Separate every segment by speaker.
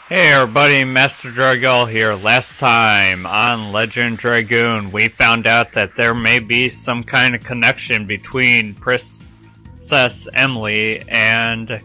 Speaker 1: Hey everybody, Master Dragoon here. Last time on Legend Dragoon, we found out that there may be some kind of connection between Princess Emily and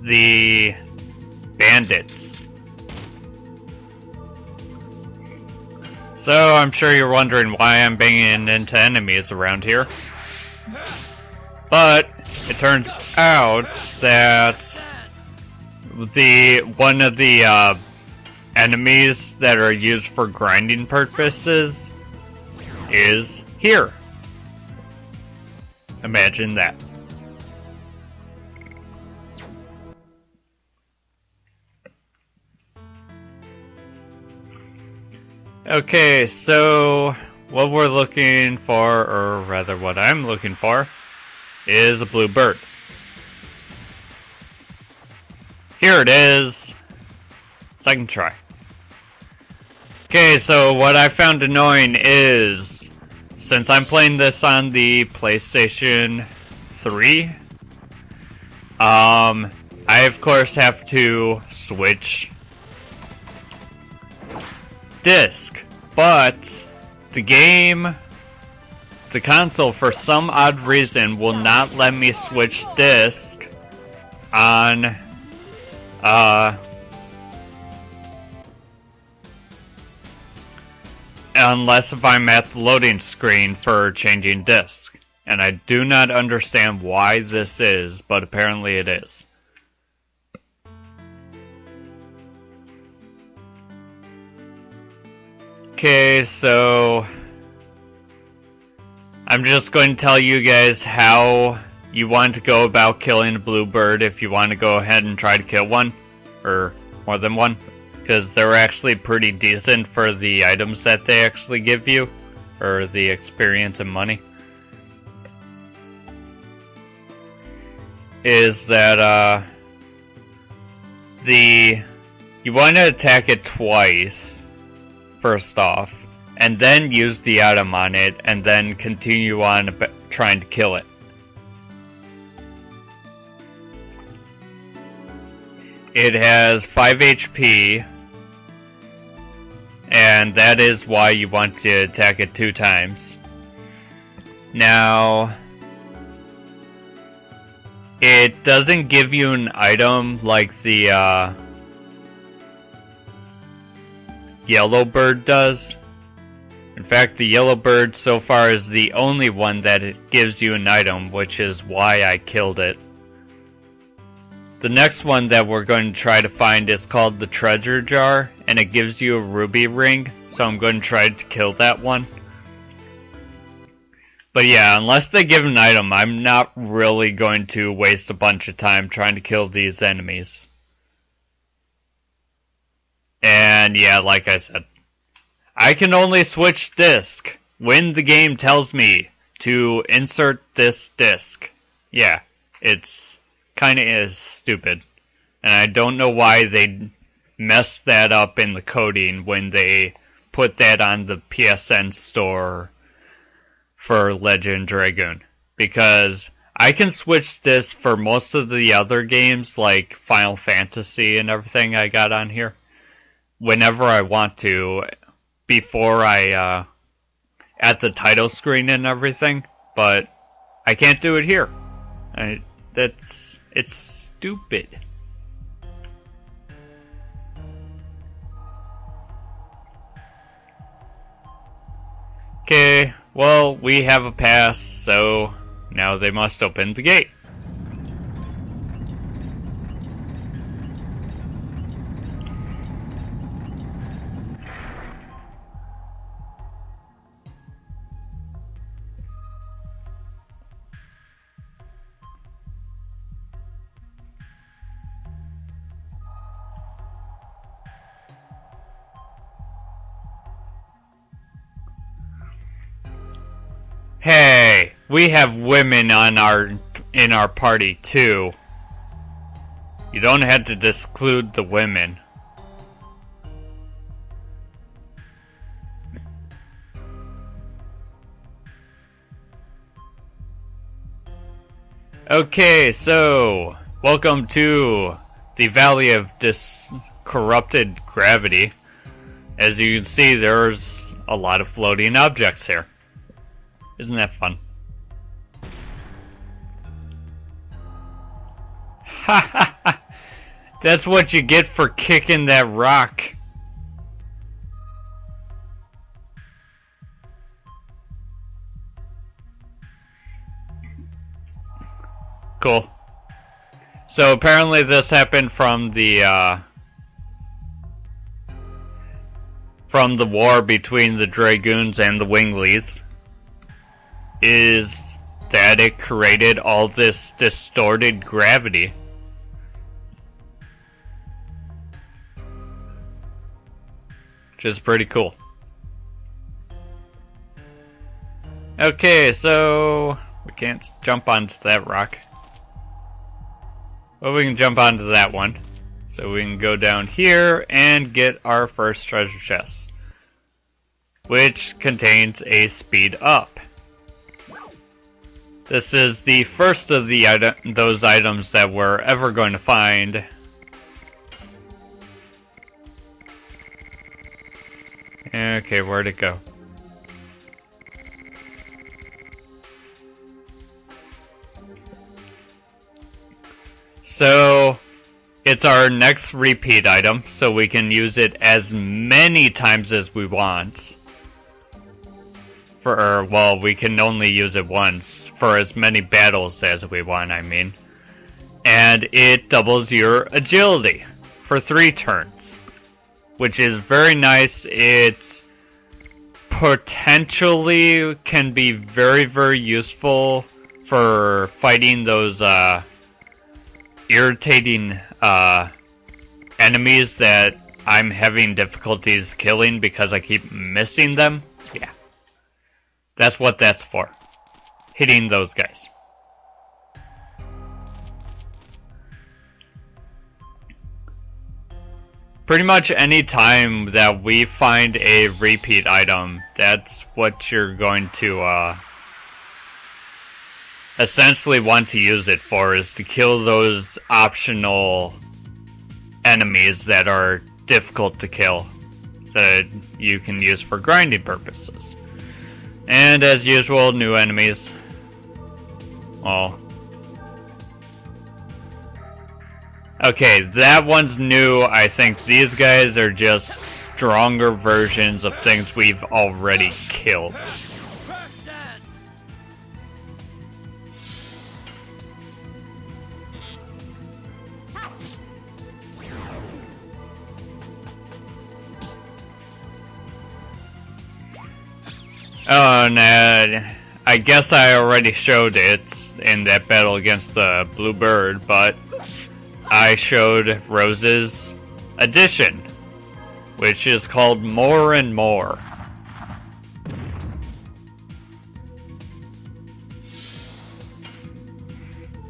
Speaker 1: the bandits. So I'm sure you're wondering why I'm banging into enemies around here. But it turns out that one of the enemies that are used for grinding purposes is here. Imagine that. Okay, so what we're looking for, or rather what I'm looking for, is a blue bird. Here it is. Second try. Okay, so what I found annoying is, since I'm playing this on the PlayStation 3, I of course have to switch disc, but the console for some odd reason will not let me switch disc on unless if I'm at the loading screen for changing disc. And I do not understand why this is, but apparently it is. Okay, so I'm just going to tell you guys how you want to go about killing a blue bird if you want to go ahead and try to kill one, or more than one, because they're actually pretty decent for the items that they actually give you, or the experience and money. Is that you want to attack it twice, first off, and then use the item on it, and then continue on trying to kill it. It has 5 HP, and that is why you want to attack it 2 times. Now, it doesn't give you an item like the yellow bird does. In fact, the yellow bird so far is the only one that it gives you an item, which is why I killed it. The next one that we're going to try to find is called the treasure jar, and it gives you a ruby ring, so I'm going to try to kill that one. But yeah, unless they give an item, I'm not really going to waste a bunch of time trying to kill these enemies. And yeah, like I said, I can only switch disc when the game tells me to insert this disc. Yeah, it's kinda is stupid. And I don't know why they messed that up in the coding when they put that on the PSN store for Legend Dragoon. Because I can switch this for most of the other games, like Final Fantasy and everything I got on here, whenever I want to, before I, at the title screen and everything, but I can't do it here. It's stupid. Okay, well, we have a pass, so now they must open the gate. Hey, we have women in our party too. You don't have to exclude the women. Okay, so welcome to the Valley of Discretion. corrupted gravity. As you can see, there's a lot of floating objects here. Isn't that fun? Ha ha ha! That's what you get for kicking that rock. Cool. So apparently this happened from the war between the Dragoons and the Winglies. Is that it created all this distorted gravity. Which is pretty cool. Okay, so we can't jump onto that rock. Well, we can jump onto that one. So we can go down here and get our first treasure chest, which contains a speed up. This is the first of the those items that we're ever going to find. Okay, where'd it go? So, it's our next repeat item, so we can use it as many times as we want. Well, we can only use it once, for as many battles as we want, I mean. And it doubles your agility for 3 turns, which is very nice. It's potentially can be very, very useful for fighting those irritating enemies that I'm having difficulties killing because I keep missing them. Yeah. That's what that's for. Hitting those guys. Pretty much any time that we find a repeat item, that's what you're going to essentially want to use it for, is to kill those optional enemies that are difficult to kill, that you can use for grinding purposes. And as usual, new enemies. Oh. Okay, that one's new. I think these guys are just stronger versions of things we've already killed. Oh, no. I guess I already showed it in that battle against the blue bird, but I showed Rose's addition, which is called More and More.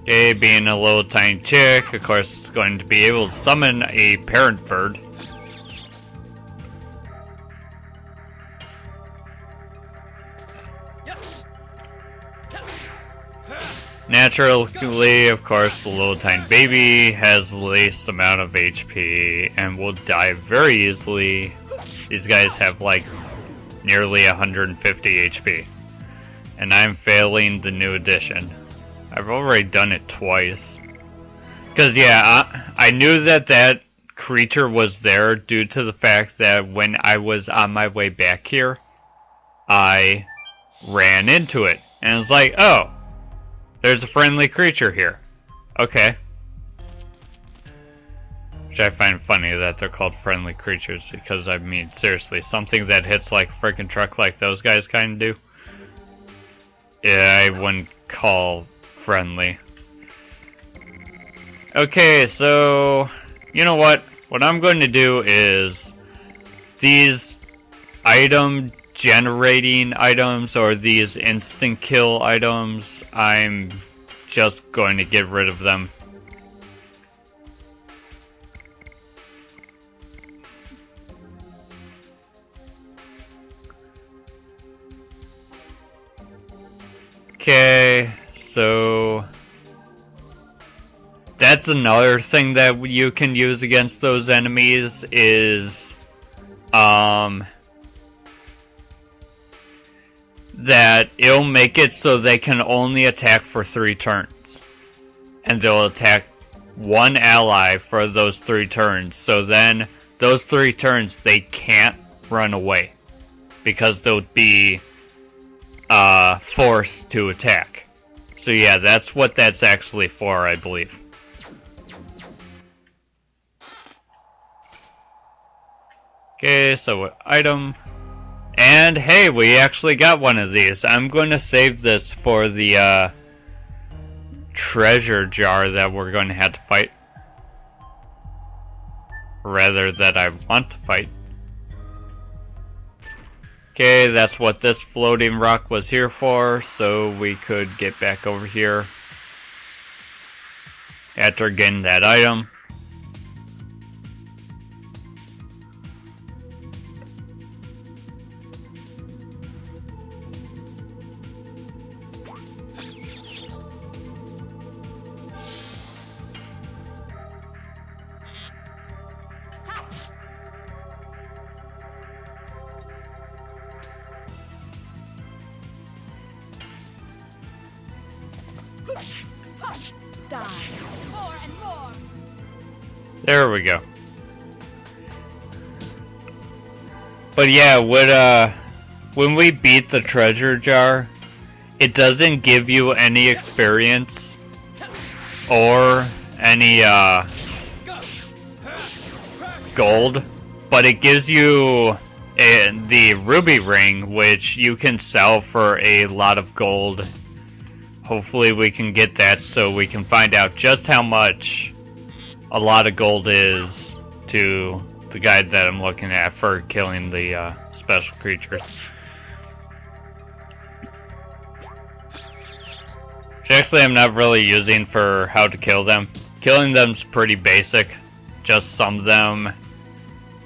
Speaker 1: Okay, being a little tiny chick, of course it's going to be able to summon a parent bird. Naturally, of course, the little tiny baby has the least amount of HP and will die very easily. These guys have like nearly 150 HP. And I'm failing the new edition. I've already done it twice. Because yeah, I knew that that creature was there due to the fact that when I was on my way back here, I ran into it. And it's like, oh, there's a friendly creature here. Okay. Which I find funny that they're called friendly creatures, because I mean, seriously, something that hits like a freaking truck like those guys kind of do, yeah, I wouldn't call friendly. Okay, so, you know what? What I'm going to do is, these item generating items, or these instant kill items, I'm just going to get rid of them. Okay, so that's another thing that you can use against those enemies is that it'll make it so they can only attack for 3 turns. And they'll attack one ally for those 3 turns. So then, those 3 turns, they can't run away. Because they'll be forced to attack. So yeah, that's what that's actually for, I believe. Okay, so item. And hey, we actually got one of these. I'm going to save this for the treasure jar that we're going to have to fight. Rather, that I want to fight. Okay, that's what this floating rock was here for, so we could get back over here after getting that item. There we go. But yeah, when we beat the treasure jar, it doesn't give you any experience or any gold, but it gives you the ruby ring, which you can sell for a lot of gold. Hopefully we can get that so we can find out just how much a lot of gold is to the guide that I'm looking at for killing the special creatures. Which actually I'm not really using for how to kill them. Killing them's pretty basic. Just some of them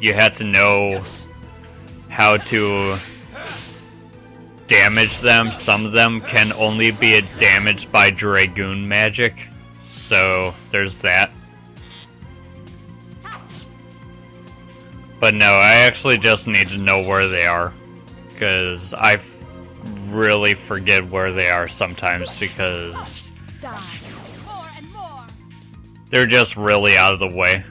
Speaker 1: you have to know how to damage them. Some of them can only be damaged by Dragoon magic. So there's that. But no, I actually just need to know where they are. Because I really forget where they are sometimes because they're just really out of the way.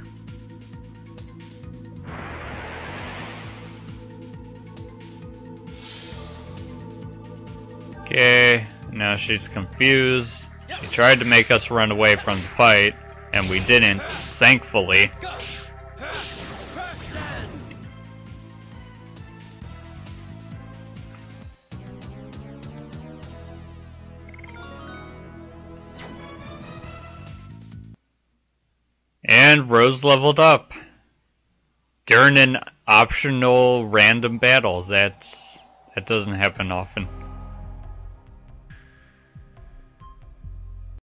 Speaker 1: Okay, now she's confused. She tried to make us run away from the fight, and we didn't, thankfully. And Rose leveled up during an optional random battle. That doesn't happen often.